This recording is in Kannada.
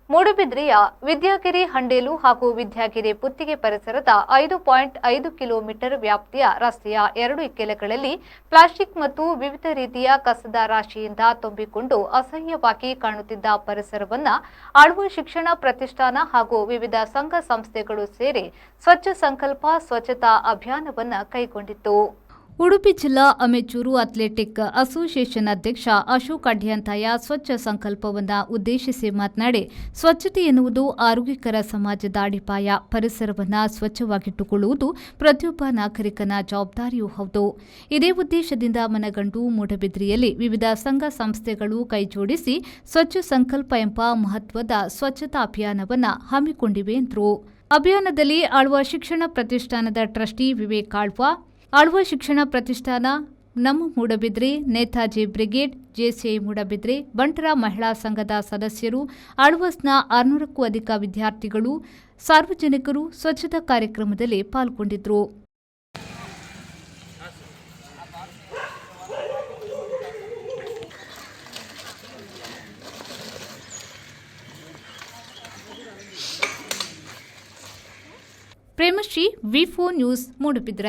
ಮೂಡುಬಿದ್ರೆಯ ವಿದ್ಯಾಗಿರಿ ಹಂಡೇಲು ಹಾಗೂ ವಿದ್ಯಾಗಿರಿ ಪುತ್ತಿಗೆ ಪರಿಸರದ 5.5 ಕಿಲೋಮೀಟರ್ ವ್ಯಾಪ್ತಿಯ ರಸ್ತೆಯ 2 ಇಕ್ಕೆಲಗಳಲ್ಲಿ ಪ್ಲಾಸ್ಟಿಕ್ ಮತ್ತು ವಿವಿಧ ರೀತಿಯ ಕಸದ ರಾಶಿಯಿಂದ ತುಂಬಿಕೊಂಡು ಅಸಹ್ಯವಾಗಿ ಕಾಣುತ್ತಿದ್ದ ಪರಿಸರವನ್ನು ಆಳ್ವ ಶಿಕ್ಷಣ ಪ್ರತಿಷ್ಠಾನ ಹಾಗೂ ವಿವಿಧ ಸಂಘ ಸಂಸ್ಥೆಗಳು ಸೇರಿ ಸ್ವಚ್ಛ ಸಂಕಲ್ಪ ಸ್ವಚ್ಛತಾ ಅಭಿಯಾನವನ್ನು ಕೈಗೊಂಡಿತ್ತು. ಉಡುಪಿ ಜಿಲ್ಲಾ ಅಮೆಚೂರು ಅಥ್ಲೆಟಿಕ್ ಅಸೋಸಿಯೇಷನ್ ಅಧ್ಯಕ್ಷ ಅಶೋಕ್ ಅಡ್ಯಂತಾಯ ಸ್ವಚ್ಛ ಸಂಕಲ್ಪವನ್ನು ಉದ್ದೇಶಿಸಿ ಮಾತನಾಡಿ, ಸ್ವಚ್ಛತೆ ಎನ್ನುವುದು ಆರೋಗ್ಯಕರ ಸಮಾಜದ ಅಡಿಪಾಯ. ಪರಿಸರವನ್ನು ಸ್ವಚ್ಛವಾಗಿಟ್ಟುಕೊಳ್ಳುವುದು ಪ್ರತಿಯೊಬ್ಬ ನಾಗರಿಕನ ಜವಾಬ್ದಾರಿಯೂ ಹೌದು. ಇದೇ ಉದ್ದೇಶದಿಂದ ಮನಗಂಡು ಮೂಡಬಿದ್ರೆಯಲ್ಲಿ ವಿವಿಧ ಸಂಘ ಸಂಸ್ಥೆಗಳು ಕೈಜೋಡಿಸಿ ಸ್ವಚ್ಛ ಸಂಕಲ್ಪ ಎಂಬ ಮಹತ್ವದ ಸ್ವಚ್ಛತಾ ಅಭಿಯಾನವನ್ನು ಹಮ್ಮಿಕೊಂಡಿವೆ ಎಂದರು. ಅಭಿಯಾನದಲ್ಲಿ ಆಳ್ವ ಶಿಕ್ಷಣ ಪ್ರತಿಷ್ಠಾನದ ಟ್ರಸ್ಟಿ ವಿವೇಕ್ ಆಳ್ವ ಶಿಕ್ಷಣ ಪ್ರತಿಷ್ಠಾನ, ನಮ್ಮ ಮೂಡಬಿದ್ರೆ, ನೇತಾಜಿ ಬ್ರಿಗೇಡ್, ಜೆಸಿಐ ಮೂಡಬಿದ್ರೆ, ಬಂಟರ ಮಹಿಳಾ ಸಂಘದ ಸದಸ್ಯರು, ಆಳ್ವಸ್ನ 600ಕ್ಕೂ ಅಧಿಕ ವಿದ್ಯಾರ್ಥಿಗಳು, ಸಾರ್ವಜನಿಕರು ಸ್ವಚ್ಛತಾ ಕಾರ್ಯಕ್ರಮದಲ್ಲಿ ಪಾಲ್ಗೊಂಡಿದ್ದರು. ಪ್ರೇಮಶ್ರೀ, ವಿ4 ನ್ಯೂಸ್, ಮೂಡಬಿದ್ರೆ.